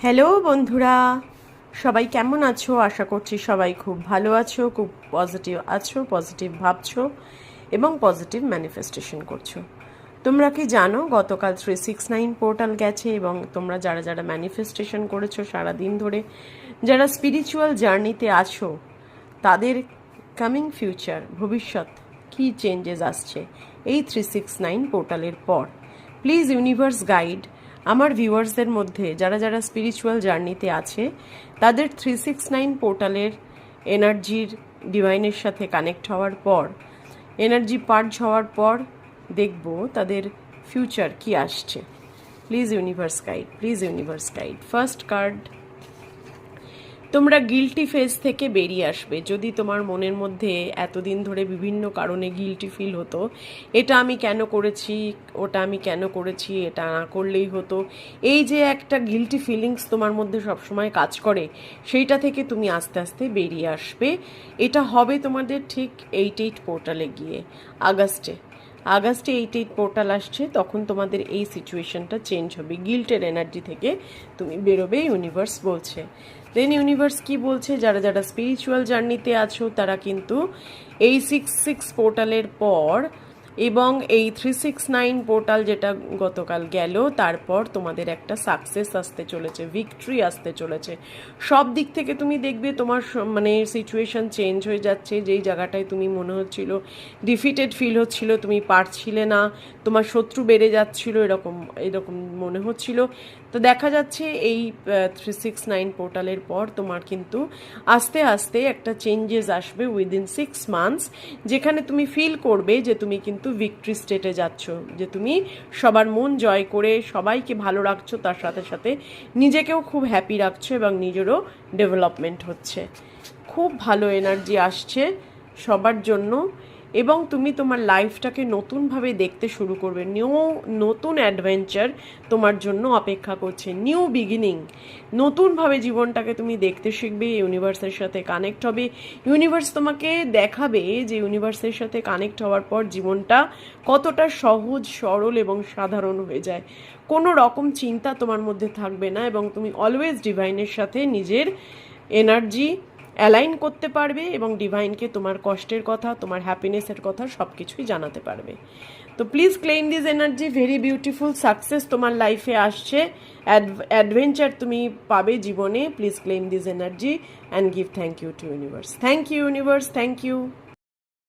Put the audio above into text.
Hello বন্ধুরা, সবাই কেমন আছো? আশা করছি সবাই খুব ভালো আছো, খুব পজিটিভ আছো, পজিটিভ ভাবছো এবং পজিটিভ ম্যানিফেস্টেশন করছো। তোমরা কি জানো গতকাল 369 পোর্টাল গেছে এবং তোমরা যারা যারা ম্যানিফেস্টেশন করেছো সারাদিন ধরে, যারা স্পিরিচুয়াল জার্নিতে আছো, তাদের কামিং ফিউচার ভবিষ্যৎ কী চেঞ্জেস আসছে এই 369 পোর্টালের পর। প্লিজ ইউনিভার্স গাইড আমার ভিউয়ার্সদের মধ্যে যারা যারা স্পিরিচুয়াল জার্নিতে আছে তাদের 369 পোর্টালের এনার্জির ডিভাইনের সাথে কানেক্ট হওয়ার পর, এনার্জি পার্জ হওয়ার পর দেখব তাদের ফিউচার কি আসছে। Please universe guide, please universe guide. First card, তোমরা গিল্টি ফেজ থেকে বেরিয়ে আসবে। যদি তোমার মনের মধ্যে এতদিন ধরে বিভিন্ন কারণে গিল্টি ফিল হতো, এটা আমি কেন করেছি, ওটা আমি কেন করেছি, এটা না করলেই হতো, এই যে একটা গিল্টি ফিলিংস তোমার মধ্যে সবসময় কাজ করে, সেইটা থেকে তুমি আস্তে আস্তে বেরিয়ে আসবে। এটা হবে তোমাদের ঠিক 88 পোর্টালে গিয়ে আগস্টে 88 পোর্টাল আসছে, তখন তোমাদের এই সিচুয়েশনটা চেঞ্জ হবে। গিল্টের এনার্জি থেকে তুমি বেরোবে ইউনিভার্স বলছে। দেন ইউনিভার্স কি বলছে, যারা যারা স্পিরিচুয়াল জার্নিতে আছো তারা কিন্তু এই 66 পোর্টালের পর এবং এই 369 পোর্টাল যেটা গতকাল গেল, তারপর তোমাদের একটা সাকসেস আসতে চলেছে, ভিক্টরি আসতে চলেছে। সব দিক থেকে তুমি দেখবে তোমার মানে সিচুয়েশন চেঞ্জ হয়ে যাচ্ছে। যেই জায়গাটায় তুমি মনে হচ্ছিল ডিফিটেড ফিল হচ্ছিল, তুমি পারছিলে না, তোমার শত্রু বেড়ে যাচ্ছিল, এরকম এরকম মনে হচ্ছিল, তো দেখা যাচ্ছে এই 369 পোর্টালের পর তোমার কিন্তু আস্তে আস্তে একটা চেঞ্জেস আসবে উইদিন 6 মান্থস, যেখানে তুমি ফিল করবে যে তুমি কিন্তু ভিক্টরি স্টেটে যাচ্ছ, যে তুমি সবার মন জয় করে সবাইকে ভালো রাখছো, তার সাথে সাথে নিজেকেও খুব হ্যাপি রাখছো এবং নিজেরও ডেভেলপমেন্ট হচ্ছে। খুব ভালো এনার্জি আসছে সবার জন্য এবং তুমি তোমার লাইফটাকে নতুনভাবে দেখতে শুরু করবে। নতুন অ্যাডভেঞ্চার তোমার জন্য অপেক্ষা করছে, নিউ বিগিনিং। নতুনভাবে জীবনটাকে তুমি দেখতে শিখবে, ইউনিভার্সের সাথে কানেক্ট হবে। ইউনিভার্স তোমাকে দেখাবে যে ইউনিভার্সের সাথে কানেক্ট হওয়ার পর জীবনটা কতটা সহজ, সরল এবং সাধারণ হয়ে যায়। কোনো রকম চিন্তা তোমার মধ্যে থাকবে না এবং তুমি অলওয়েজ ডিভাইনের সাথে নিজের এনার্জি অ্যালাইন করতে পারবে এবং ডিভাইনকে তোমার কষ্টের কথা, তোমার হ্যাপিনেসের কথা সব কিছুই জানাতে পারবে। তো please claim this energy. Very beautiful success তোমার লাইফে আসছে, অ্যাডভেঞ্চার তুমি পাবে জীবনে। Please claim this energy and give thank you to universe. Thank you universe, thank you.